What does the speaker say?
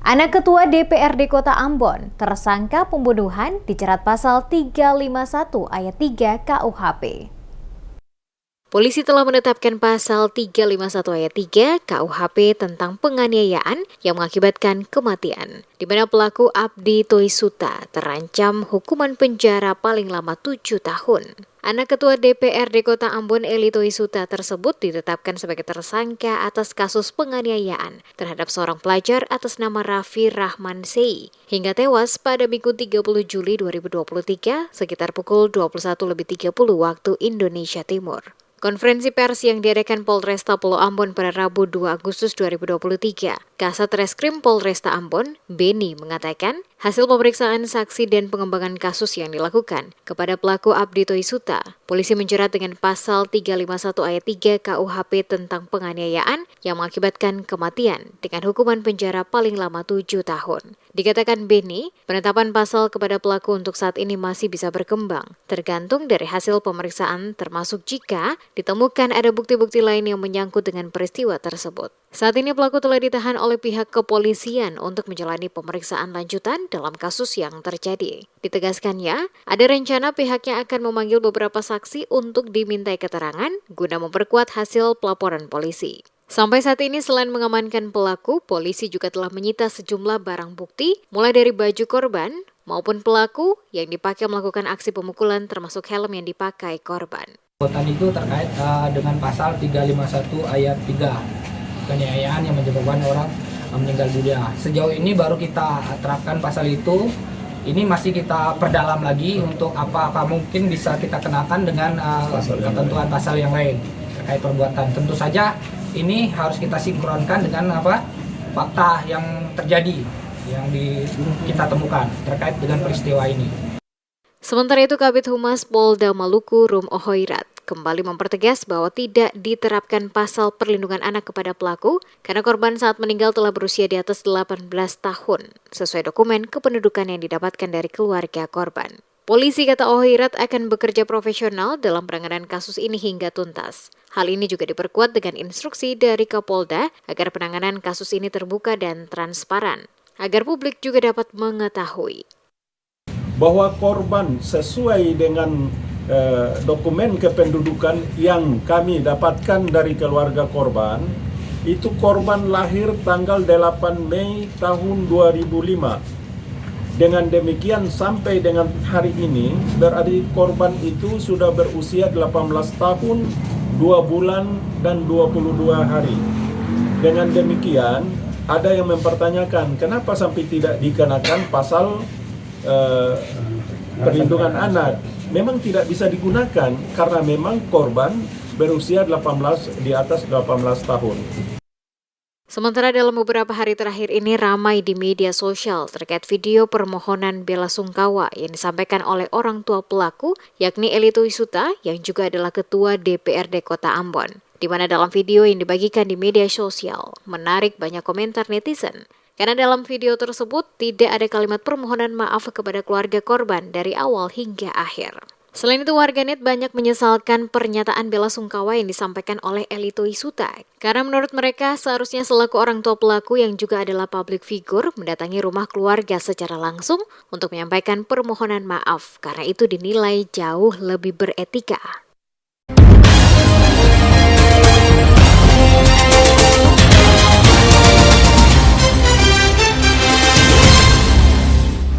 Anak Ketua DPRD Kota Ambon tersangka pembunuhan dijerat pasal 351 ayat 3 KUHP. Polisi telah menetapkan pasal 351 ayat 3 KUHP tentang penganiayaan yang mengakibatkan kematian, di mana pelaku Abdi Toisuta terancam hukuman penjara paling lama 7 tahun. Anak Ketua DPRD Kota Ambon Eli Toisuta tersebut ditetapkan sebagai tersangka atas kasus penganiayaan terhadap seorang pelajar atas nama Raffi Rahman Sei hingga tewas pada Minggu 30 Juli 2023 sekitar pukul 21.30 waktu Indonesia Timur. Konferensi pers yang diadakan Polresta Pulau Ambon pada Rabu 2 Agustus 2023, Kasat Reskrim Polresta Ambon, Beni, mengatakan hasil pemeriksaan saksi dan pengembangan kasus yang dilakukan kepada pelaku Abdi Toisuta, polisi menjerat dengan pasal 351 ayat 3 KUHP tentang penganiayaan yang mengakibatkan kematian dengan hukuman penjara paling lama 7 tahun. Dikatakan Beni, penetapan pasal kepada pelaku untuk saat ini masih bisa berkembang, tergantung dari hasil pemeriksaan termasuk jika ditemukan ada bukti-bukti lain yang menyangkut dengan peristiwa tersebut. Saat ini pelaku telah ditahan oleh pihak kepolisian untuk menjalani pemeriksaan lanjutan dalam kasus yang terjadi. Ditegaskannya, ada rencana pihaknya akan memanggil beberapa saksi untuk dimintai keterangan guna memperkuat hasil pelaporan polisi. Sampai saat ini selain mengamankan pelaku, polisi juga telah menyita sejumlah barang bukti, mulai dari baju korban maupun pelaku yang dipakai melakukan aksi pemukulan termasuk helm yang dipakai korban. Perbuatan itu terkait dengan pasal 351 ayat 3, penganiayaan yang menyebabkan orang meninggal dunia. Sejauh ini baru kita terapkan pasal itu, ini masih kita perdalam lagi untuk apakah mungkin bisa kita kenakan dengan ketentuan pasal yang lain terkait perbuatan. Tentu saja ini harus kita sinkronkan dengan fakta yang terjadi, yang kita temukan terkait dengan peristiwa ini. Sementara itu, Kabid Humas Polda Maluku Rum Ohoirat kembali mempertegas bahwa tidak diterapkan pasal perlindungan anak kepada pelaku karena korban saat meninggal telah berusia di atas 18 tahun sesuai dokumen kependudukan yang didapatkan dari keluarga korban. Polisi, kata Ohoirat, akan bekerja profesional dalam penanganan kasus ini hingga tuntas. Hal ini juga diperkuat dengan instruksi dari Kapolda agar penanganan kasus ini terbuka dan transparan, agar publik juga dapat mengetahui bahwa korban sesuai dengan dokumen kependudukan yang kami dapatkan dari keluarga korban, itu korban lahir tanggal 8 Mei tahun 2005. Dengan demikian sampai dengan hari ini berarti korban itu sudah berusia 18 tahun, 2 bulan dan 22 hari. Dengan demikian ada yang mempertanyakan kenapa sampai tidak dikenakan pasal perlindungan anak. Memang tidak bisa digunakan karena memang korban berusia di atas 18 tahun. Sementara dalam beberapa hari terakhir ini ramai di media sosial terkait video permohonan bela sungkawa yang disampaikan oleh orang tua pelaku, yakni Eli Toisuta yang juga adalah Ketua DPRD Kota Ambon. Di mana dalam video yang dibagikan di media sosial menarik banyak komentar netizen. Karena dalam video tersebut tidak ada kalimat permohonan maaf kepada keluarga korban dari awal hingga akhir. Selain itu, warganet banyak menyesalkan pernyataan bela sungkawa yang disampaikan oleh Eli Toisuta. Karena menurut mereka seharusnya selaku orang tua pelaku yang juga adalah public figure mendatangi rumah keluarga secara langsung untuk menyampaikan permohonan maaf. Karena itu dinilai jauh lebih beretika.